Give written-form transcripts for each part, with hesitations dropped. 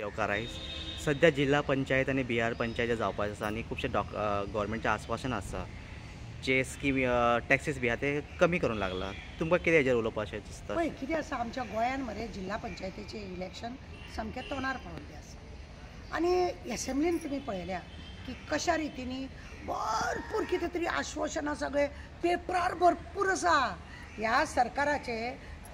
येवकाराय सध्या जिल्हा पंचायत आणि बिहार पंचायत जावपाचें आसा आनी खुबशे गव्हर्मेंटचें आश्वासन आसा जे स्कीम टॅक्सीस बी आहा ते कमी करूंक लागला. तुमकां कितें हेजेर उलोवपाचें दिसता? पळय कितें आसा आमच्या गोंयांत मरे जिल्हा पंचायतीचें इलेक्शन सामकें तोंडार पावल्लें आसा आनी एसेंब्लीन तुमी पळयल्या की कशा रितीनी भरपूर कितें तरी आश्वासनां सगळे पेपरार भरपूर आसा. ह्या सरकाराचे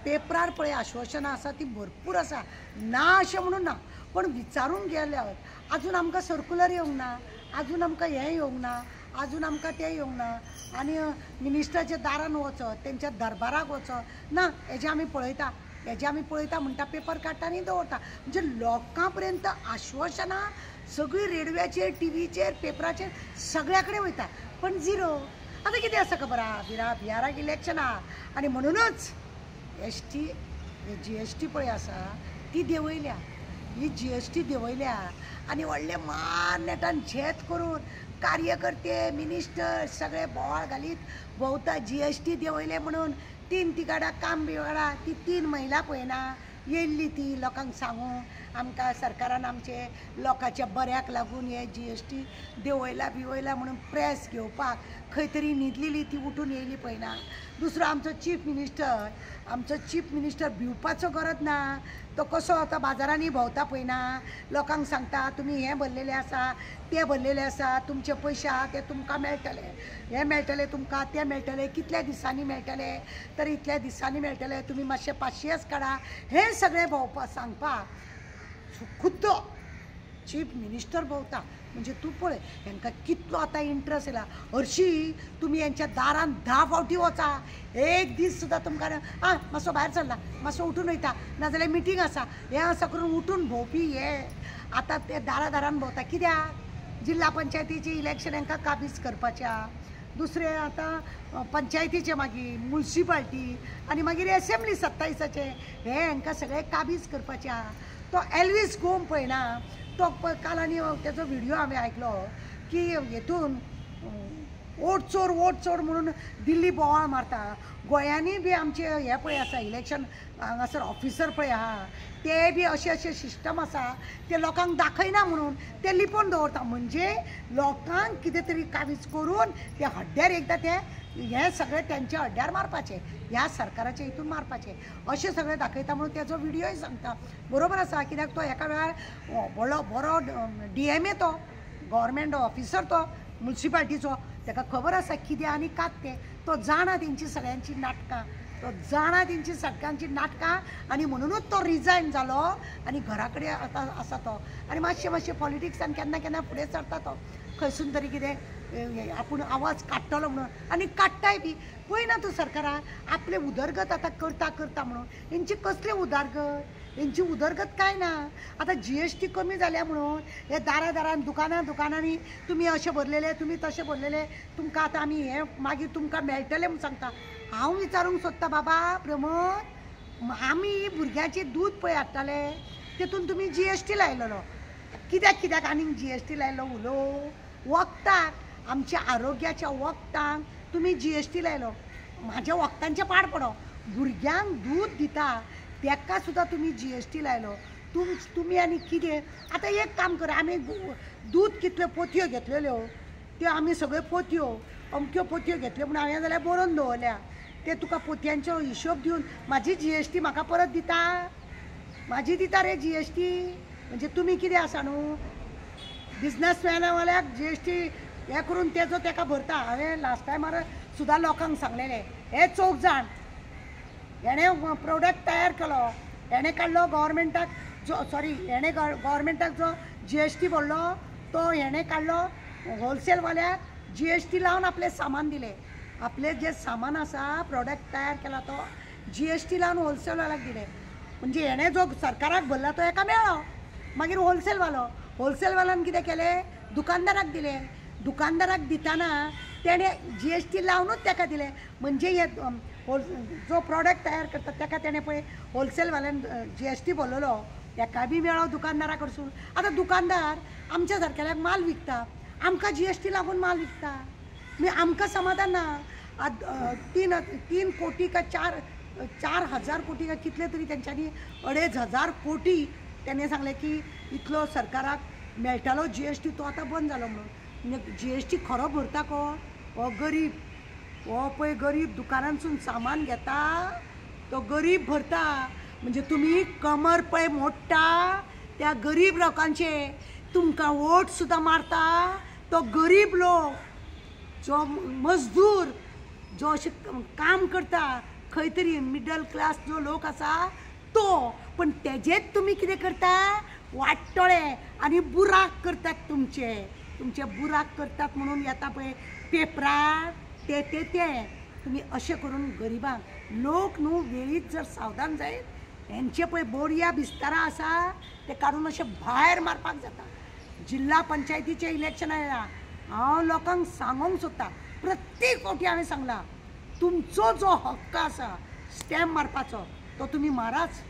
पेपरार पळय आश्वासनां आसा ती भरपूर आसा, ना अशें म्हणून ना, पण विचारून गेल्यार आजून आमकां सर्कुलर येवंक ना, आजून आमकां हें येवंक ना, आजून आमकां तें येवंक ना आनी मिनिस्टराच्या दारान वचत तेंच्या दरबाराक वचत ना हेजें आमी पळयता म्हणटा पेपर काडटा आनी दवरता. म्हणजे लोकां पर्यंत आश्वासनां सगळीं रेडिओचेर टीव्हीचेर पेपराचेर सगळ्या कडेन वयता पण झिरो. आतां कितें आसा खबर आहा, बिहाराक इलेक्शन आहा आनी म्हणूनच GST पळय आसा ती देंवयल्या, ही GST देंवयल्या आनी व्हडले मान नेटान झेत करून कार्यकर्ते मिनिस्टर सगळे बोवाळ घालीत भोंवता. GST देंवयले म्हणून 3 तिगाडा काम बिगाडा ती 3 महिला पळयना येयल्ली ती लोकांक सांगूं आमकां सरकारान आमचे लोकांच्या बऱ्याक लागून हे GST देंवयला बिवयला म्हणून प्रेस घेवपाक खंय तरी न्हिदलेली ती उठून येयली पळयना. दुसरो आमचो चीफ मिनिस्टर भिवपाचो गरज ना, तो कसो आतां बाजारांनी भोंवता पळयना, लोकांक सांगता तुमी हें भरलेलें आसा तें भरलेलें आसा, तुमचे पयशे आहा ते तुमकां मेळटले, हें मेळटलें तुमकां तें मेळटलें, कितल्या दिसांनी मेळटलें तर इतल्या दिसांनी मेळटलें, तुमी मातशे 500 काडा, हें सगळें भोंवपाक सांगपाक खुद्द चीफ मिनिस्टर भोंवता. म्हणजे तूं पळय हांकां कितलो आतां इंट्रस्ट येयला. हरशीं तुमी हेंच्या दारान 10 फावटी वचा, एक दीस सुद्दां तुमकां मातसो भायर सरला मातसो उठून वयता नाजाल्यार मिटींग आसा हें आसा करून उठून भोंवपी हे आतां ते दारान भोंवता. कित्याक जिल्हा पंचायतीचें इलेक्शन हांकां काबीज करपाचें आहा, दुसरें आतां पंचायतीचें मागीर म्युनिसिपालिटी आनी मागीर एसेंब्ली 27 हे हांकां सगळें काबीज करपाचें आहा. तो एल्वीस गोम पळयना तो काल आनी तेजो व्हिडियो हांवें आयकलो की हेतून वोट चोर म्हणून दिल्ली बोवाळ मारता. गोंयांनी बी आमचे हे पळय आसा इलेक्शन हांगासर ऑफिसर पळय आहा ते बी अशें सिस्टम आसा ते लोकांक दाखयना म्हणून ते लिपोवन दवरता. म्हणजे लोकांक कितें तरी काबीज करून ते हड्ड्यार एकदां ते हें सगळें तेंच्या हड्ड्यार मारपाचें, ह्या सरकाराच्या हितून मारपाचें अशें सगळें दाखयता म्हणून तेजो व्हिडियोय सांगता. बरोबर आसा, कित्याक तो एका वेळार बरो DMA तो गव्हर्मेंट ऑफिसर तो म्युनिसिपालिटीचो ताका खबर आसा कितें आनी कात तें, तो जाणा तेंची सगळ्यांची नाटकां आनी म्हणूनच तो रिजायन जालो आनी घरा कडेन आतां आसा तो आनी मातशें पॉलिटिक्सान केन्ना फुडें सरता तो खंयसून तरी कितें आपूण आवाज काडटलो म्हणून आनी काडटाय बी. पळयना तूं सरकारा आपले उदरगत आतां करता म्हणून हेंची कसली उदरगत, हेंची उदरगत कांय ना. आतां GST कमी जाल्या म्हणून हे दारान दुकानांनी तुमी अशें भरलेले तुमी तशें भरलेले तुमकां आतां आमी हें मागीर तुमकां मेळटलें म्हूण सांगता. हांव विचारूंक सोदता बाबा प्रमोद, आमी भुरग्याचें दूद पळय हाडटाले तेतून तुमी GST लायलेलो, कित्याक आनीक GST लायलो उलोव वखदाक, आमच्या आरोग्याच्या वखदांक तुमी GST लायलो, म्हाज्या वखदांचें पाड पडो, भुरग्यांक दूद दिता तेका सुद्दां तुमी GST लायलो. तुमी आनी कितें आतां एक काम कर, आमी दूद कितल्यो पोतयो घेतलेल्यो त्यो आमी सगळ्यो पोतयो अमक्यो पोतयो घेतल्यो म्हणून हांवें जाल्यार बरोवन दवरल्या, ते तुका पोतयांचो हिशोब दिवन म्हाजी GST म्हाका परत दिता, म्हाजी दिता रे GST. म्हणजे तुमी कितें आसा न्हू बिजनसमॅनावाल्याक GST हें करून तेजो तेका भरता. हांवें लास्ट टायमार सुद्दां लोकांक सांगलेलें हे 4 जाण हेणें प्रोडक्ट तयार केलो, हेणें काडलो गव्हर्मेंटाक हेणें गव्हर्मेंटाक जो GST भरलो तो हेणें काडलो होलसेलवाल्याक GST लावन आपलें सामान दिलें. आपलें जें सामान आसा प्रोडक्ट तयार केला तो GST लावन होलसेलवाल्याक दिलें. म्हणजे हेणें जो सरकाराक भरला तो एका मेळ्ळो, मागीर होलसेलवाल्यान कितें केलें दुकानदाराक दिलें, दुकानदाराक दिताना तेणें GST लावनूच ताका दिलें. म्हणजे हे जो प्रोडक्ट तयार करता ताका तेणें पळय होलसेलवाल्यान GST भरलेलो ताका बी मेळ्ळो दुकानदारा कडसून. आतां दुकानदार आमच्या सारकेल्याक माल विकता, आमकां GST लागून माल विकता, म्हणजे आमकां समाधान ना. 3 कोटी का 4,000 कोटी का कितले तरी तेंच्यांनी 2,500 कोटी त्याने सांगले की इतलो सरकाराक मेळटालो GST तो आतां बंद जालो म्हणून. म्हणजे GST खरो भरता कोण? हो गरीब. हो पळय गरीब दुकानांसून सामान घेता तो गरीब भरता. म्हणजे तुम्ही कमर पळय मोडटा त्या गरीब लोकांचे. तुमकां वोट सुद्दां मारता तो गरीब लोक, जो मजदूर, जो अशें काम करता खंय तरी मिडल क्लास जो लोक आसा तो. पण तेजेच तुम्ही कितें करता? वाटतोळे आनी बुराक करतात तुमचे बुराक करतात म्हणून येता पळय पेपरार ते तुम्ही अशें करून गरिबांक लोक न्हू वेळीच जर सावधान जायत हेंचे पळय बोडया बिस्तारा आसा ते काडून अशें भायर मारपाक जाता. जिल्हा पंचायतीचे इलेक्शन आयला, हांव लोकांक सांगूंक सोदता, प्रत्येक फावटी हांवें सांगलां तुमचो जो हक्क आसा स्टॅम्प मारपाचो तो तुमी माराच,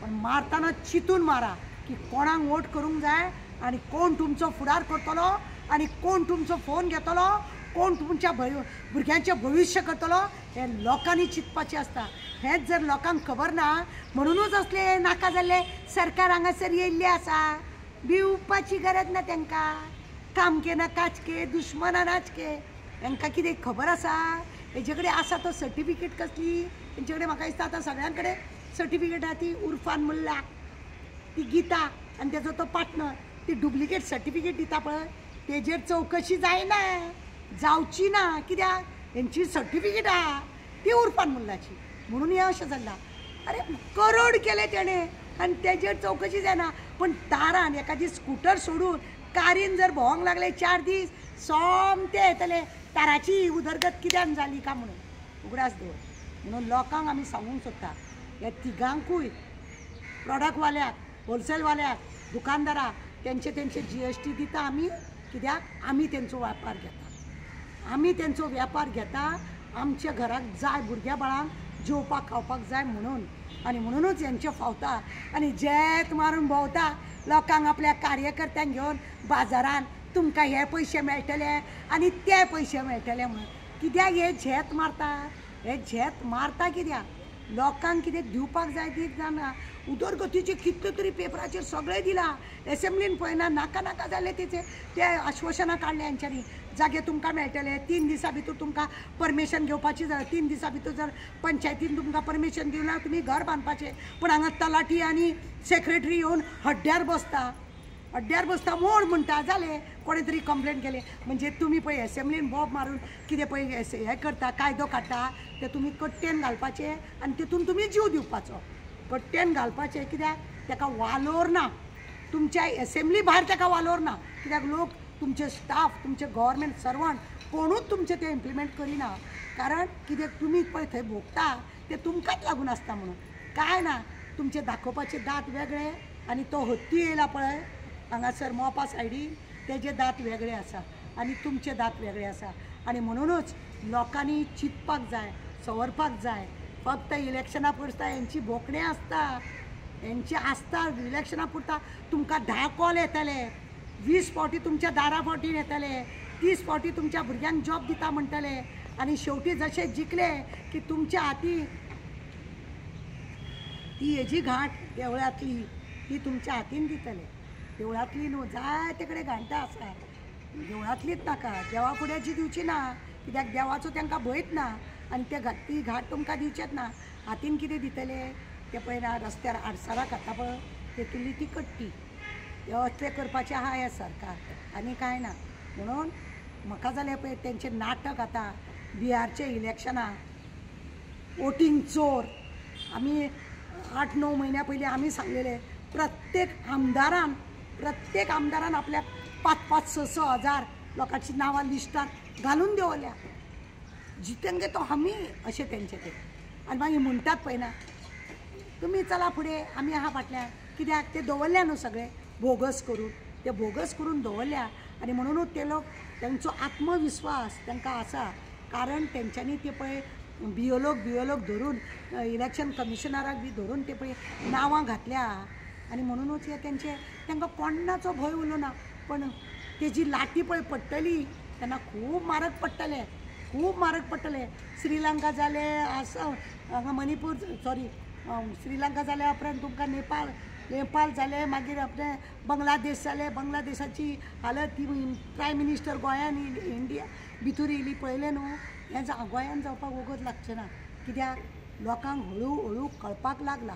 पण मारतना चिंतून मारा की कोणाक वोट करूंक जाय आनी कोण तुमचो फुडार करतलो आनी कोण तुमचो फोन घेतलो, कोण तुमच्या भुरग्यांचें भविश्य करतलो हें लोकांनी चिंतपाचें आसता. हेंच जर लोकांक खबर ना म्हणूनच असले नाका जाल्ले सरकार हांगासर येयल्ले आसा. भिवपाची गरज ना तांकां. काम के ना काज के दुश्मना नाच के. तांकां कितें खबर आसा? हेजे कडेन आसा तो सर्टिफिकेट कसली? तेंचे कडेन म्हाका दिसता आतां सगळ्यां कडेन सर्टिफिकेट आहा ती उर्फान मुल्ला, ती गीता आनी तेजो तो पार्टनर ती डुप्लिकेट सर्टिफिकेट दिता पळय तेजेर चवकशी जायना, जावची ना. कित्याक? हेंची सर्टिफिकेट आहा ती उर्फान मुल्लाची. म्हणून हें अशें जालां. अरे करोड केले तेणें आनी तेजेर चवकशी जायना. पण दारान एखादी स्कूटर सोडून कारीन जर भोंवंक लागले 4 दीस सोमते येतले ताराची उदरगत कित्यान जाली काय म्हणून उगडास दवर. म्हणून लोकांक आमी सांगूंक सोदता ह्या तिगांकूय प्रॉडक्टवाल्याक, होलसेलवाल्याक, दुकानदाराक तेंचे GST दिता आमी. कित्याक? आमी तेंचो वेपार घेता. आमी तेंचो वेपार घेता. आमच्या घराक जाय भुरग्या बाळांक जेवपाक खावपाक जाय म्हणून. आनी म्हणूनच हेंचे फावता आनी जेत मारून भोंवता लोकांक आपल्या कार्यकर्त्यांक घेवन बाजारान तुमकां हे पयशे मेळटले आनी ते पयशे मेळटले म्हणून. कित्याक हे झेत मारता? हे झेत मारता कित्याक? लोकांक कितें दिवपाक जाय ती जाणा. उदरगतीचे कितले तरी पेपराचेर सगळें दिलां. एसेंब्लीन पळयना नाका नाका जाले ते आश्वासनां काडले हेंच्यांनी. जागे तुमकां मेळटले 3 दिसां भितर तुमकां परमिशन घेवपाची. 3 दिसां भितर जर पंचायतीन तुमकां परमिशन दिवना तुमी घर बांदपाचें. पण हांगा तलाटी आनी सेक्रेटरी येवन हड्ड्यार बसता मोड म्हणटा जाले. कोणे तरी कंप्लेंट केले म्हणजे तुमी पळय एसेंब्लीन बॉब मारून कितें पळय हें करता कायदो काडटा ते तुमी कट्टेन घालपाचे आनी तितून तुमी जीव दिवपाचो. कट्टेन घालपाचें कित्याक? ताका वालोर ना. तुमच्या एसेंब्ली भायर ताका वालोर ना. कित्याक लोक तुमचे स्टाफ तुमचे गव्हर्मेंट सर्वंट कोणूच तुमचे ते इम्प्लिमेंट करिना. कारण कित्याक तुमी पळय थंय भोगता ते तुमकांच लागून आसता म्हणून. काय ना तुमचे दाखोवपाचे दात वेगळे आनी तो हत्ती येयला पळय हांगासर मोपा सायडीन तेजे दात वेगळे आसा आनी तुमचे दात वेगळे आसा. आनी म्हणूनच लोकांनी चिंतपाक जाय, सवरपाक जाय. फक्त इलेक्शना पुरता हेंची बोकणे आसता. हेंचे आसता इलेक्शना पुरता तुमकां 10 कॉल येतले, 20 फावटी तुमच्या दारा फावटीन येतले, 30 फावटी तुमच्या भुरग्यांक जॉब दिता म्हणटले आनी शेवटी जशे जिखले की तुमच्या हाती ती हेजी घांट देवळांतली ती तुमच्या हातीन दितले. देवळांतली न्हू जाय ते कडेन घांटां आसा. देवळांतलीच नाका, देवा फुड्याची दिवची ना. कित्याक देवाचो तांकां भंयच ना आनी ती घाट तुमकां दिवचेच ना. हातीन कितें दितले ते पळय रस्त्यार आडसरां खाता पळय तेतुली ती कट्टी. हे असले करपाचें आहा हें सरकार आनी कांय ना. म्हणून म्हाका जालें पळय तेंचें नाटक आतां बिहारचे इलेक्शनाक वोटींग चोर. आमी 8-9 म्हयन्या पयलीं आमी सांगलेले प्रत्येक आमदारान आपल्या 5-5-6 हजार लोकांची नांवां लिस्टार घालून दवरल्या. जितेंगे तो आमी अशें तेंचे ते. आनी मागीर म्हणटात पळय ना तुमी चला फुडें आमी आहा फाटल्यान. कित्याक ते दवरल्या न्हू सगळे बोगस करून. ते बोगस करून दवरल्या आनी म्हणूनच ते लोक तेंचो आत्मविश्वास तांकां आसा. कारण तेंच्यांनी ते पळय बियोलोग धरून इलेक्शन कमिशनराक बी धरून ते पळय नांवां घातल्या आनी म्हणूनच हे तांकां कोणाचो भंय उरलो ना. पण तेजी लाटी पळय पडटली तेन्ना खूब म्हारग पडटले. श्रीलंका जाले आसाम हांगा मणिपूर श्रीलंका जाल्या उपरांत तुमकां नेपाळ नेपाळ जाले मागीर आपले बांगलादेश जाले बांगलादेशाची हालत ती प्रायम मिनिस्टर गोंयान इंडिया भितर येयली पळयलें न्हू हें गोंयान जावपाक वगत लागचें ना कित्याक लोकांक हळू हळू कळपाक लागला